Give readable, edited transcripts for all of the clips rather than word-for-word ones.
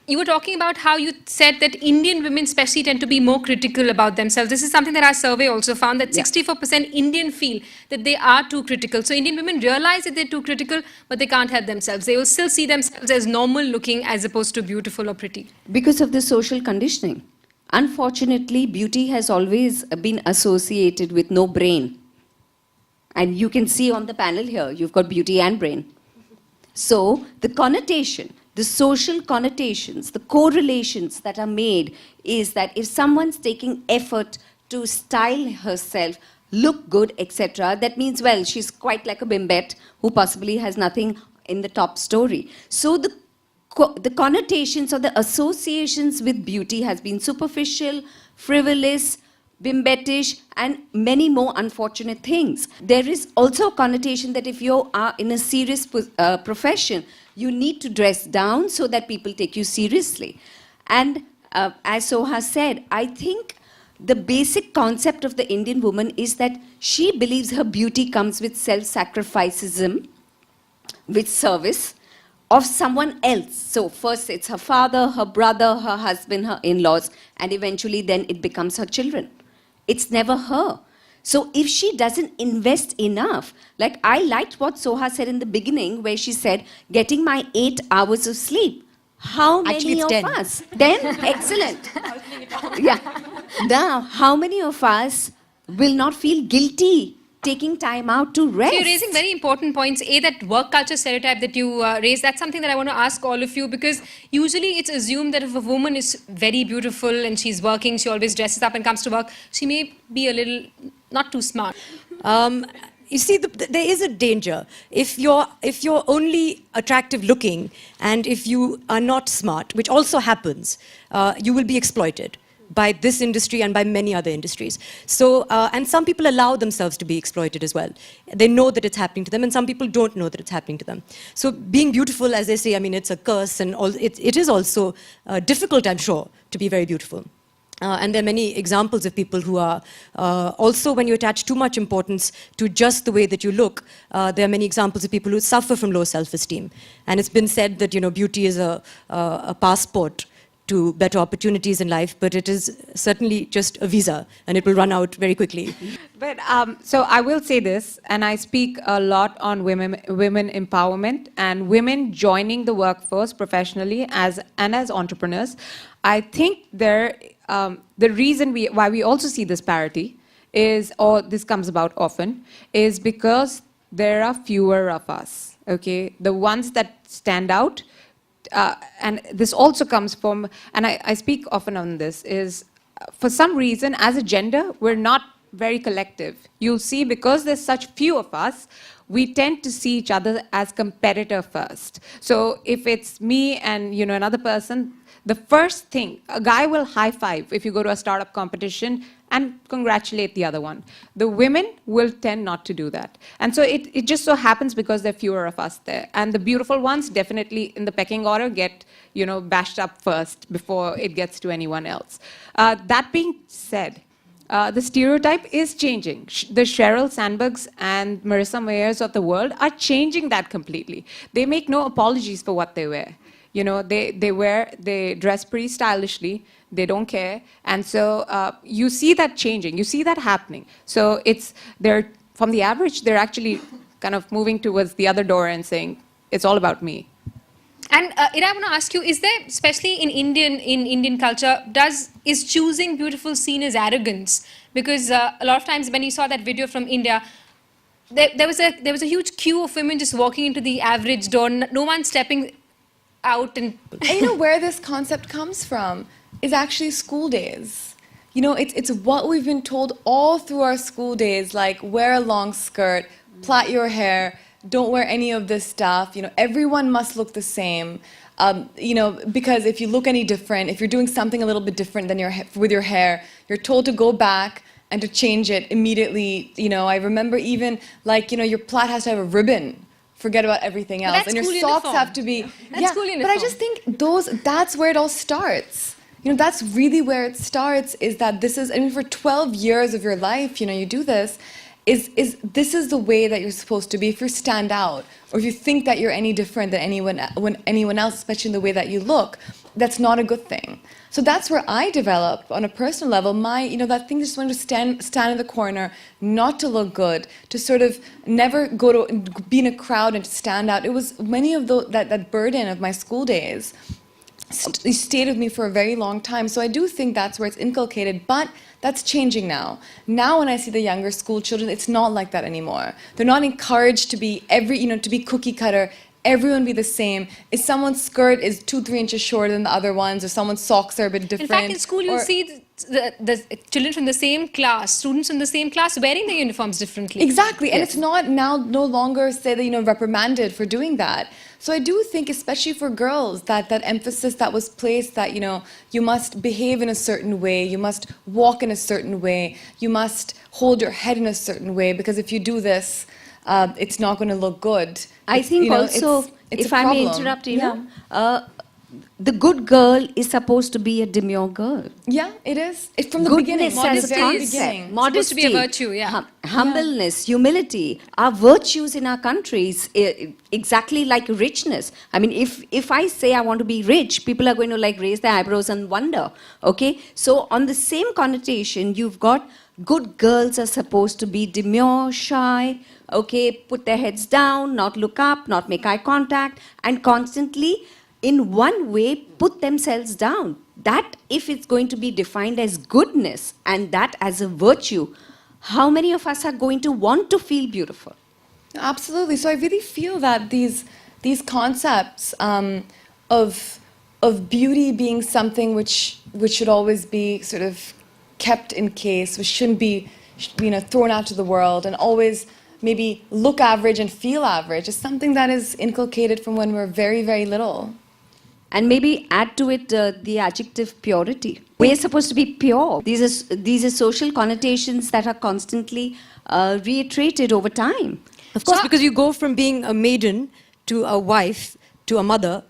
you were talking about how you said that Indian women especially tend to be more critical about themselves. This is something that our survey also found, that 64% Indian feel that they are too critical. So Indian women realize that they're too critical, but they can't help themselves. They will still see themselves as normal looking as opposed to beautiful or pretty. Because of the social conditioning. Unfortunately, beauty has always been associated with no brain. And you can see on the panel here, you've got beauty and brain. So the connotation, the social connotations, the correlations that are made is that if someone's taking effort to style herself, look good, etc., that means, well, she's quite like a bimbette who possibly has nothing in the top story. So the connotations or the associations with beauty has been superficial, frivolous, bimbettish, and many more unfortunate things. There is also a connotation that if you are in a serious profession, you need to dress down so that people take you seriously. And as Soha said, I think the basic concept of the Indian woman is that she believes her beauty comes with self-sacrificism, with service of someone else. So first it's her father, her brother, her husband, her in-laws, and eventually then it becomes her children. It's never her. So if she doesn't invest enough, like I liked what Soha said in the beginning, where she said, getting my 8 hours of sleep. How many of 10. us? 10? Excellent. Yeah. Now, how many of us will not feel guilty taking time out to rest? So you're raising very important points. That work culture stereotype that you raised, that's something that I want to ask all of you, because usually it's assumed that if a woman is very beautiful and she's working, she always dresses up and comes to work, she may be a little not too smart. You see, there is a danger. If you're only attractive looking and if you are not smart, which also happens, you will be exploited by this industry and by many other industries. So, and some people allow themselves to be exploited as well. They know that it's happening to them, and some people don't know that it's happening to them. So being beautiful, as they say, I mean, it's a curse, and it is also difficult, I'm sure, to be very beautiful. And there are many examples of people who are also, when you attach too much importance to just the way that you look, there are many examples of people who suffer from low self-esteem. And it's been said that, you know, beauty is a passport to better opportunities in life, but it is certainly just a visa, and it will run out very quickly. But so I will say this, and I speak a lot on women empowerment and women joining the workforce professionally as entrepreneurs. I think the reason why we also see this parity is, or this comes about often, is because there are fewer of us. Okay, the ones that stand out. And this also comes from, and I speak often on this, is for some reason, as a gender, we're not very collective. You'll see, because there's such few of us, we tend to see each other as competitor first. So if it's me and, you know, another person, the first thing, a guy will high five if you go to a startup competition and congratulate the other one. The women will tend not to do that. And so it just so happens because there are fewer of us there. And the beautiful ones definitely in the pecking order get, you know, bashed up first before it gets to anyone else. That being said, the stereotype is changing. The Sheryl Sandbergs and Marissa Mayers of the world are changing that completely. They make no apologies for what they wear. You know, they dress pretty stylishly, they don't care. And so you see that changing, you see that happening. So from the average, they're actually kind of moving towards the other door and saying, it's all about me. And Ira, I want to ask you, is there, especially in Indian culture, is choosing beautiful seen as arrogance? Because a lot of times when you saw that video from India, there was a huge queue of women just walking into the average door, no one stepping out. And you know where this concept comes from is actually school days. You know, it's what we've been told all through our school days, like wear a long skirt, plait your hair, don't wear any of this stuff. You know, everyone must look the same. You know, because if you look any different, if you're doing something a little bit different than with your hair, you're told to go back and to change it immediately. You know, I remember even like, you know, your plait has to have a ribbon. Forget about everything else. And your socks have to be, yeah, but I just think that's where it all starts. You know, that's really where it starts, is that this is, I mean, for 12 years of your life, you know, you do this, is this is the way that you're supposed to be. If you stand out, or if you think that you're any different than anyone else, especially in the way that you look, that's not a good thing. So that's where I developed on a personal level that thing, just wanted to stand in the corner, not to look good, to sort of never go to be in a crowd and to stand out. It was many of that burden of my school days stayed with me for a very long time. So I do think that's where it's inculcated, but that's changing now. Now when I see the younger school children, it's not like that anymore. They're not encouraged to be to be cookie cutter, everyone be the same. If someone's skirt is 2-3 inches shorter than the other ones, or someone's socks are a bit different. In fact, in school you'll see the children from the same class, students from the same class wearing their uniforms differently. Exactly, and it's not now no longer say that reprimanded for doing that. So I do think, especially for girls, that emphasis that was placed that you must behave in a certain way, you must walk in a certain way, you must hold your head in a certain way, because if you do this, it's not going to look good. I think also, it's if a I may problem. interrupt, the good girl is supposed to be a demure girl. Yeah, it is. It's from the beginning. Goodness as a Very concept, beginning. modesty, Supposed to be a virtue, yeah. Humbleness, humility are virtues in our countries, exactly like richness. I mean, if I say I want to be rich, people are going to raise their eyebrows and wonder. Okay, so on the same connotation, you've got good girls are supposed to be demure, shy. Okay, put their heads down, not look up, not make eye contact, and constantly, in one way, put themselves down. That, if it's going to be defined as goodness and that as a virtue, how many of us are going to want to feel beautiful? Absolutely. So I really feel that these concepts of beauty being something which should always be sort of kept in case, which shouldn't be thrown out to the world, and always maybe look average and feel average, is something that is inculcated from when we're very, very little. And maybe add to it the adjective purity. We're supposed to be pure. These are social connotations that are constantly reiterated over time. Of course, because you go from being a maiden to a wife to a mother,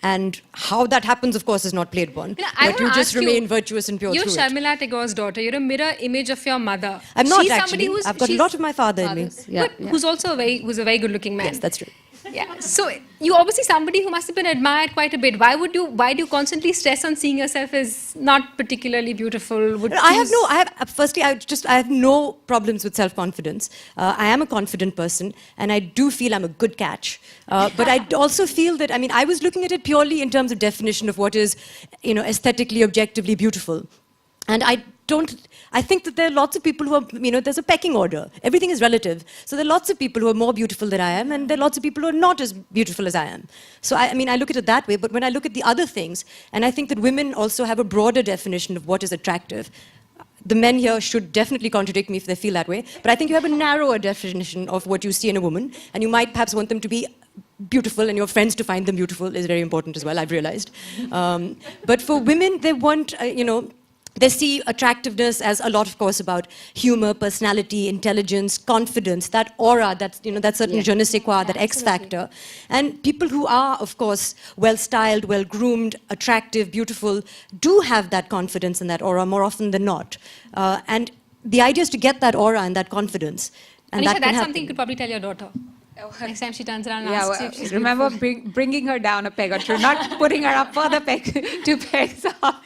and how that happens, of course, is not played upon. But you just remain virtuous and pure You're through it. Sharmila Tagore's daughter. You're a mirror image of your mother. I'm not She's actually. Somebody I've got a lot of my father in me. but who's also who's a very good-looking man. Yes, that's true. Yeah. So you obviously somebody who must have been admired quite a bit. Why do you constantly stress on seeing yourself as not particularly beautiful? Firstly, I have no problems with self-confidence. I am a confident person, and I do feel I'm a good catch. But I also feel that, I was looking at it purely in terms of definition of what is, aesthetically, objectively beautiful. And I think that there are lots of people who are, there's a pecking order. Everything is relative. So there are lots of people who are more beautiful than I am, and there are lots of people who are not as beautiful as I am. So I look at it that way, but when I look at the other things, and I think that women also have a broader definition of what is attractive. The men here should definitely contradict me if they feel that way, but I think you have a narrower definition of what you see in a woman, and you might perhaps want them to be beautiful, and your friends to find them beautiful is very important as well, I've realized. But for women, they want, they see attractiveness as a lot, of course, about humor, personality, intelligence, confidence, that aura, that certain je ne sais quoi, that X factor. And people who are, of course, well-styled, well-groomed, attractive, beautiful, do have that confidence and that aura more often than not. And the idea is to get that aura and that confidence. And Anisha, that that's something you could probably tell your daughter. Next time she turns around and asks you if she's remember bringing her down a peg or two, not putting her up further two pegs up.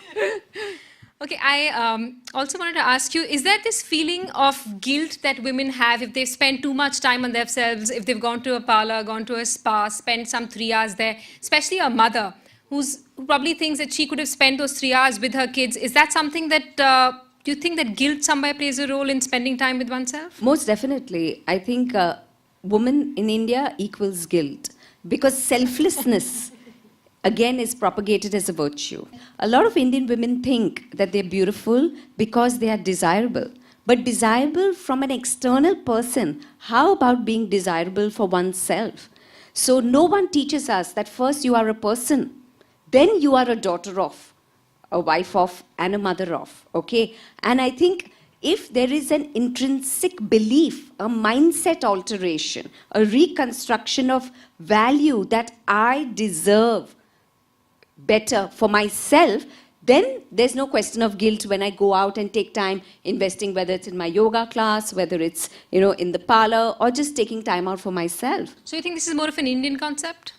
Okay, I also wanted to ask you, is there this feeling of guilt that women have if they spend too much time on themselves, if they've gone to a parlor, gone to a spa, spent some 3 hours there, especially a mother who probably thinks that she could have spent those 3 hours with her kids. Is that something that, do you think that guilt somewhere plays a role in spending time with oneself? Most definitely. I think woman in India equals guilt, because selflessness again is propagated as a virtue. A lot of Indian women think that they're beautiful because they are desirable. But desirable from an external person, how about being desirable for oneself? So no one teaches us that first you are a person, then you are a daughter of, a wife of, and a mother of, okay? And I think if there is an intrinsic belief, a mindset alteration, a reconstruction of value that I deserve better for myself, then there's no question of guilt when I go out and take time investing, whether it's in my yoga class, whether it's, in the parlor, or just taking time out for myself. So you think this is more of an Indian concept?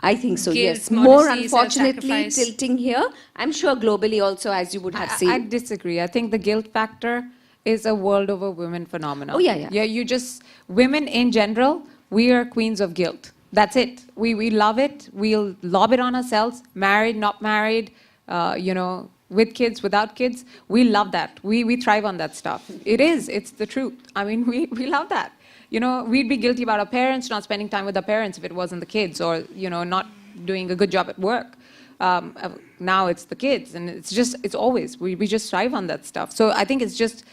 I think so, Guilt, yes. More modesty, unfortunately self-sacrifice. tilting here. I'm sure globally also, as you would have seen. I disagree. I think the guilt factor is a world over women phenomenon. Oh, yeah. Yeah, women in general, we are queens of guilt. That's it. We love it. We'll lob it on ourselves, married, not married, with kids, without kids. We love that. We thrive on that stuff. It's the truth. I mean, we love that. We'd be guilty about our parents, not spending time with our parents if it wasn't the kids, or, not doing a good job at work. Now it's the kids, and it's always, we just thrive on that stuff. So I think it's just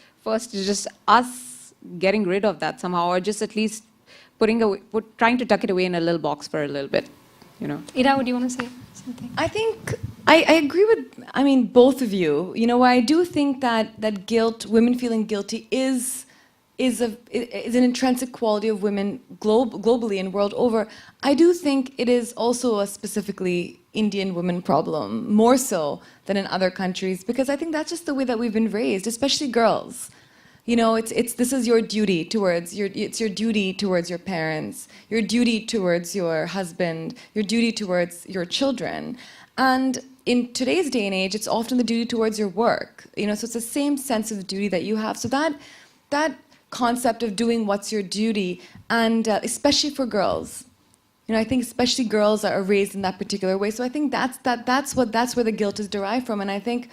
us getting rid of that somehow, or just at least trying to tuck it away in a little box for a little bit, Ira, would you want to say something? I think I agree with, both of you. I do think that guilt, women feeling guilty, is an intrinsic quality of women globally and world over. I do think it is also a specifically Indian women problem, more so than in other countries, because I think that's just the way that we've been raised, especially girls. This is your duty towards it's your duty towards your parents, your duty towards your husband, your duty towards your children. And in today's day and age, it's often the duty towards your work. So it's the same sense of duty that you have. So that concept of doing what's your duty, and especially for girls, I think especially girls are raised in that particular way. So I think that's where the guilt is derived from. And I think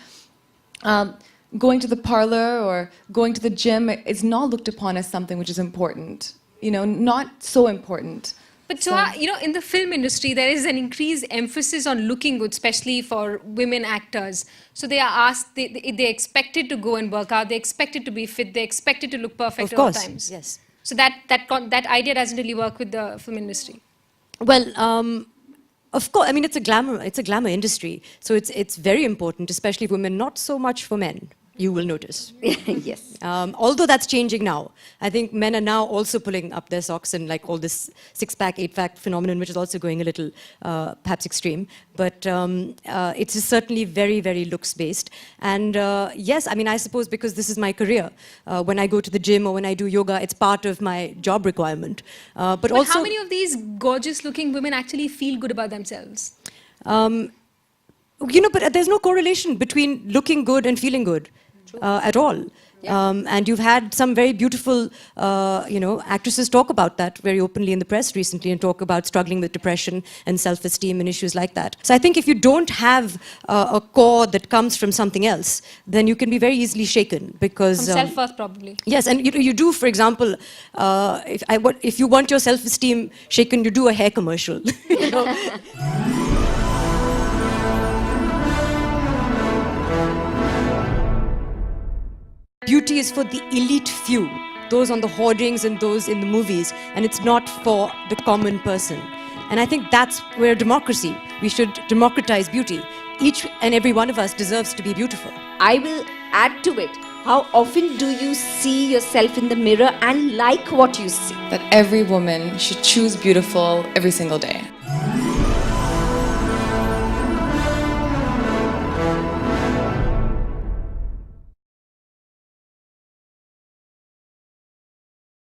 going to the parlor or going to the gym is not looked upon as something which is important, not so important. But in the film industry, there is an increased emphasis on looking good, especially for women actors. So they are asked, they're expected to go and work out, they're expected to be fit, they're expected to look perfect at all times. Yes. So that idea doesn't really work with the film industry. Well, of course, I mean, it's a glamour industry. So it's very important, especially for women, not so much for men, you will notice. Yes. Although that's changing now. I think men are now also pulling up their socks and like all this 6-pack, 8-pack phenomenon, which is also going a little perhaps extreme. But it's certainly very, very looks-based. And yes, I mean, I suppose because this is my career, when I go to the gym or when I do yoga, it's part of my job requirement. But also, how many of these gorgeous-looking women actually feel good about themselves? But there's no correlation between looking good and feeling good at all. Yeah. And you've had some very beautiful, actresses talk about that very openly in the press recently and talk about struggling with depression and self-esteem and issues like that. So I think if you don't have a core that comes from something else, then you can be very easily shaken because... From self-worth, probably. Yes, and you do, for example, if you want your self-esteem shaken, you do a hair commercial. Beauty is for the elite few, those on the hoardings and those in the movies, and it's not for the common person. And I think that's where democracy, we should democratize beauty. Each and every one of us deserves to be beautiful. I will add to it. How often do you see yourself in the mirror and like what you see? That every woman should choose beautiful every single day.